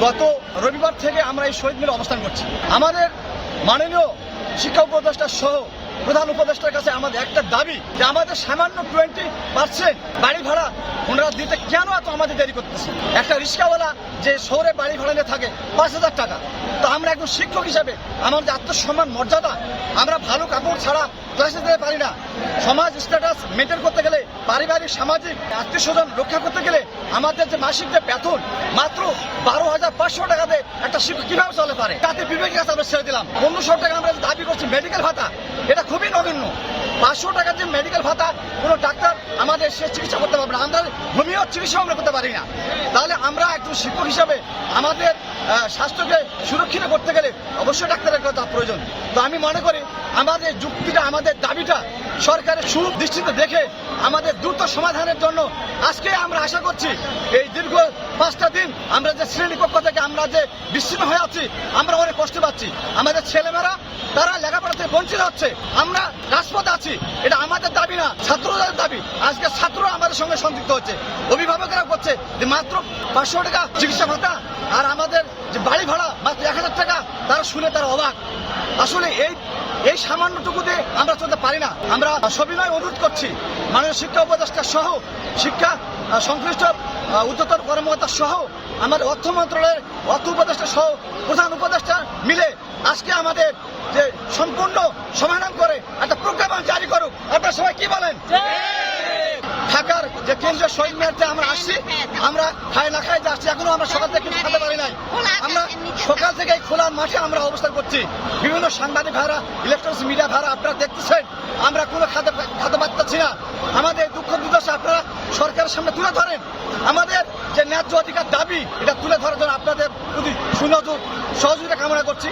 গত রবিবার থেকে আমরা এই শহীদ মিলে অবস্থান করছি। আমাদের মাননীয় শিক্ষা উপদেষ্টা সহ প্রধান উপদেষ্টার কাছে আমাদের একটা দাবি যে আমাদের সামান্য 20% বাড়ি ভাড়া ওনারা দিতে কেন এত আমাদের দেরি করতেছে। একটা রিক্সাওয়ালা যে শহরে বাড়ি ভাড়া নিয়ে থাকে 5,000 টাকা, তো আমরা একজন শিক্ষক হিসাবে আমাদের আত্মসম্মান মর্যাদা, আমরা ভালো কাপড় ছাড়া ক্লাসে দিতে পারি না। সমাজ স্ট্যাটাস মেনটেন করতে গেলে, পারিবারিক সামাজিক আত্মীয় স্বজন রক্ষা করতে গেলে আমাদের যে মাসিক যে বেতন মাত্র 12,500 টাকাতে একটা শিক্ষক কিভাবে চলে পারে, তাতে বিবেকের কাছে আমরা ছেড়ে দিলাম। 1500 টাকা আমরা দাবি করছি মেডিকেল ভাতা, এটা খুবই নগণ্য। 500 টাকার যে মেডিকেল ভাতা কোনো ডাক্তার আমাদের সে চিকিৎসা করতে পারবে না, আমরা হোমিও চিকিৎসা আমরা করতে পারি না। তাহলে আমরা একজন শিক্ষক হিসাবে আমাদের স্বাস্থ্যকে সুরক্ষিত করতে গেলে অবশ্যই ডাক্তারের কথা প্রয়োজন। তো আমি মনে করি আমাদের যুক্তিটা, আমাদের দাবিটা সরকারের সুদৃষ্টিতে দেখে আমাদের দ্রুত সমাধানের জন্য আজকে আমরা আশা করছি এই দীর্ঘ 5টা দিন আমরা যে শ্রেণীকক্ষ থেকে আমরা যে বিচ্ছিন্ন হয়ে আছি, আমরা অনেক কষ্ট পাচ্ছি। আমাদের ছেলেমেয়েরা তারা লেখাপড়া থেকে বঞ্চিত হচ্ছে, আমরা রাজপথে আছি। এটা আমাদের দাবি না, ছাত্রদের দাবি। আজকে ছাত্ররা আমাদের সঙ্গে সম্পৃক্ত হচ্ছে, অভিভাবকরা করছে যে মাত্র 500 টাকা চিকিৎসা ভাতা আর আমাদের যে বাড়ি ভাড়া মাত্র 1000 টাকা, তারা শুনে তারা অবাক। আসলে এই সামান্যটুকু দিয়ে আমরা চলতে পারি না। আমরা সবিনয় অনুরোধ করছি মাননীয় শিক্ষা উপদেষ্টা সহ শিক্ষা সংশ্লিষ্ট উচ্চতর কর্মকর্তা সহ আমাদের অর্থ মন্ত্রণালয়ের অর্থ উপদেষ্টা সহ প্রধান উপদেষ্টা মিলে আজকে আমাদের যে সম্পূর্ণ সমাধান করে একটা প্রজ্ঞাপন জারি করুক। আপনারা সবাই কি বলেন? ঢাকার যে কেন্দ্রীয় শহীদ মিনারতে আমরা আসছি, আমরা খাই না খাই যাচ্ছি, এখনো আমরা সকাল থেকে কিছু খেতে পারি নাই। আমরা সকাল থেকে খোলা মাঠে আমরা অবস্থান করছি। বিভিন্ন সাংবাদিক ভাইরা, ইলেকট্রনিক্স মিডিয়া ভাইরা আপনারা দেখতেছেন আমরা কোনো খাতে পাচ্ছি না। আমাদের দুঃখ দুর্দশা আপনারা সরকারের সামনে তুলে ধরেন। আমাদের যে ন্যায্য অধিকার দাবি এটা তুলে ধরার জন্য আপনাদের প্রতি সুনজর সহযোগিতা কামনা করছি।